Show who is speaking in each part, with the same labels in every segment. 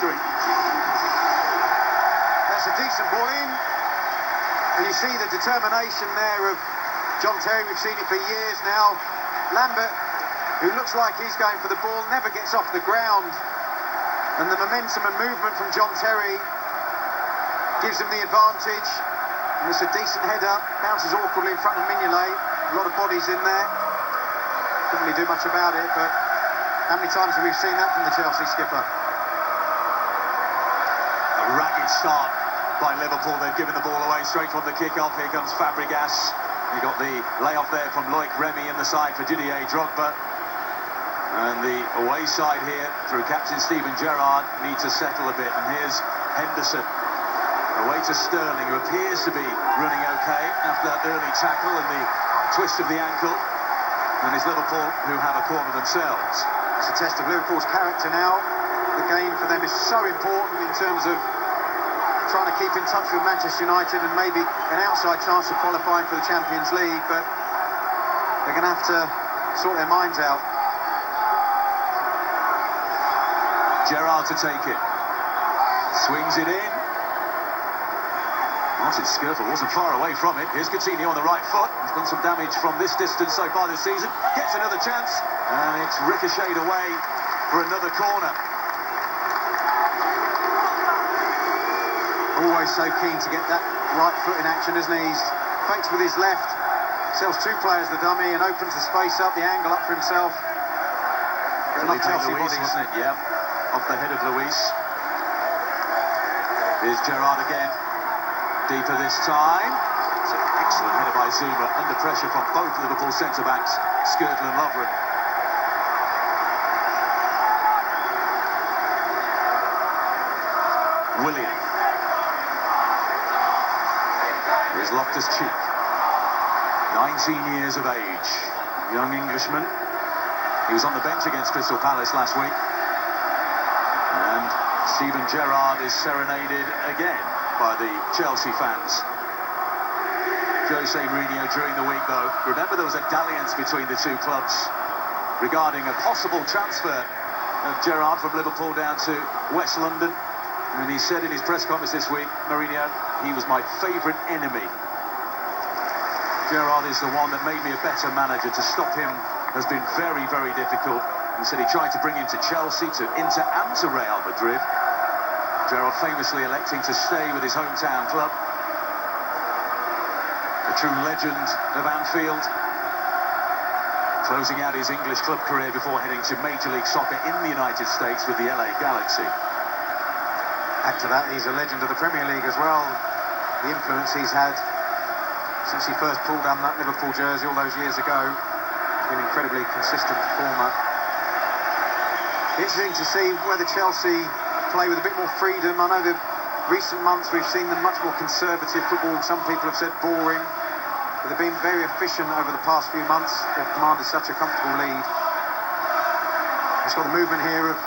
Speaker 1: history.
Speaker 2: That's a decent ball in. And you see the determination there of John Terry. We've seen it for years now. Lambert, who looks like he's going for the ball, never gets off the ground. And the momentum and movement from John Terry gives him the advantage. And it's a decent header, bounces awkwardly in front of Mignolet. A lot of bodies in there. Couldn't really do much about it, but how many times have we seen that from the Chelsea skipper?
Speaker 1: A ragged start by Liverpool. They've given the ball away straight from the kick-off. Here comes Fabregas. He got the layoff there from Loic Remy in the side for Didier Drogba. And the away side here, through captain Steven Gerrard, need to settle a bit. And here's Henderson, away to Sterling, who appears to be running okay after that early tackle and the twist of the ankle. And it's Liverpool who have a corner themselves.
Speaker 2: It's a test of Liverpool's character now. The game for them is so important in terms of trying to keep in touch with Manchester United and maybe an outside chance of qualifying for the Champions League, but they're going to have to sort their minds out.
Speaker 1: Gerrard to take it. Swings it in. Martin Skirtle wasn't far away from it. Here's Coutinho on the right foot. He's done some damage from this distance so far this season. Gets another chance, and it's ricocheted away for another corner.
Speaker 2: Always so keen to get that right foot in action, isn't he? He's fakes with his left, sells two players the dummy and opens the space up, the angle up for himself. Enough Chelsea
Speaker 1: Luis,
Speaker 2: bodies.
Speaker 1: wasn't it? Yeah, off the head of Luis. Here's Gerrard again. Deeper this time. It's an excellent header by Zuma, under pressure from both Liverpool centre-backs, Skirtle and Lovren. William. Here's Loftus-Cheek. 19 years of age. Young Englishman. He was on the bench against Crystal Palace last week. And Steven Gerrard is serenaded again by the Chelsea fans. Jose Mourinho during the week, though. Remember, there was a dalliance between the two clubs regarding a possible transfer of Gerrard from Liverpool down to West London. And he said in his press conference this week, Mourinho, he was my favourite enemy. Gerrard is the one that made me a better manager. To stop him has been very, very difficult. He said he tried to bring him to Chelsea, to Inter and to Real Madrid. Gerrard famously electing to stay with his hometown club. A true legend of Anfield. Closing out his English club career before heading to Major League Soccer in the United States with the LA Galaxy.
Speaker 2: Add to that, he's a legend of the Premier League as well. The influence he's had since he first pulled on that Liverpool jersey all those years ago. He's been an incredibly consistent performer. Interesting to see whether Chelsea play with a bit more freedom. I know the recent months we've seen them much more conservative football. Some people have said boring, but they've been very efficient over the past few months. They've commanded such a comfortable lead. It's got the movement here of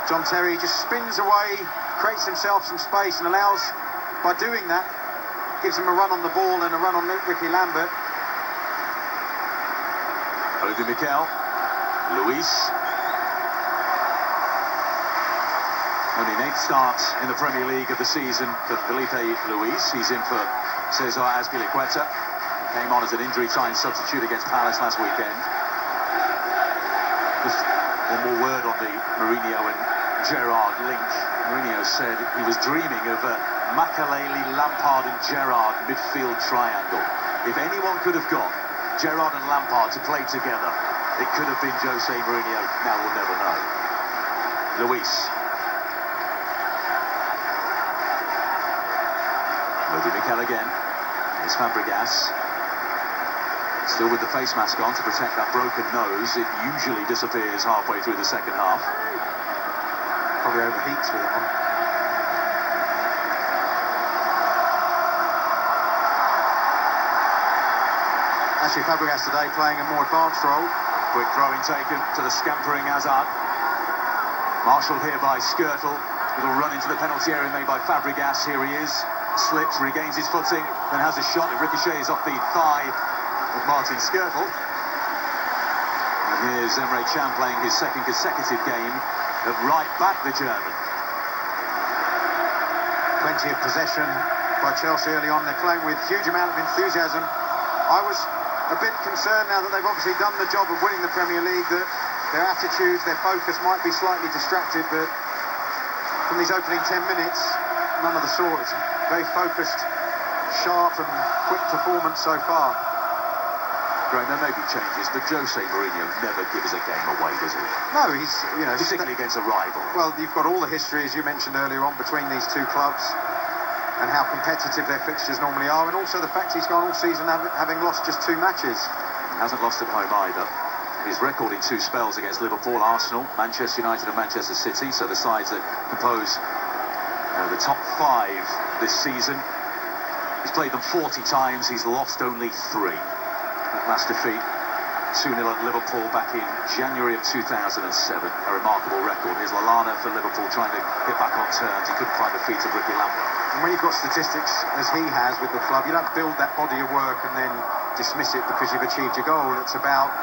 Speaker 2: John Terry. He just spins away, creates himself some space and allows, by doing that, gives him a run on the ball and a run on Ricky Lambert.
Speaker 1: Over Mikel, Luis. Only an 8th start in the Premier League of the season for Felipe Luis. He's in for Cesar Azpilicueta. He came on as an injury time substitute against Palace last weekend. Just one more word on the Mourinho and Gerrard link. Mourinho said he was dreaming of a Makelele, Lampard and Gerrard midfield triangle. If anyone could have got Gerrard and Lampard to play together, it could have been Jose Mourinho. Now we'll never know. Luis. Over Mikel again. Here's Fabregas. Still with the face mask on to protect that broken nose. It usually disappears halfway through the second half.
Speaker 2: Probably overheats with it on. Actually, Fabregas today playing a more advanced role.
Speaker 1: Quick throw-in taken to the scampering Hazard. Marshalled here by Skirtle. Little run into the penalty area made by Fabregas. Here he is. Slips, regains his footing, then has a shot. It ricochets off the thigh of Martin Skirtle. And here's Emre Can playing his second consecutive game of right back, the German.
Speaker 2: Plenty of possession by Chelsea early on. They're playing with huge amount of enthusiasm. I was a bit concerned now that they've obviously done the job of winning the Premier League, that their attitudes, their focus might be slightly distracted, but from these opening 10 minutes, none of the sort. It's very focused, sharp and quick performance so far.
Speaker 1: Graham, there may be changes, but Jose Mourinho never gives a game away, does he?
Speaker 2: No, he's, you know...
Speaker 1: Particularly against a rival.
Speaker 2: Well, you've got all the history, as you mentioned earlier on, between these two clubs and how competitive their fixtures normally are, and also the fact he's gone all season having lost just 2 matches.
Speaker 1: Hasn't lost at home either. His record in 2 spells against Liverpool, Arsenal, Manchester United and Manchester City, so the sides that compose the top 5 this season. He's played them 40 times, he's lost only 3. That last defeat, 2-0 at Liverpool back in January of 2007. A remarkable record. Here's Lallana for Liverpool trying to get back on terms. He couldn't find the feet of Ricky Lambert.
Speaker 2: And when you've got statistics as he has with the club, you don't build that body of work and then dismiss it because you've achieved your goal. It's about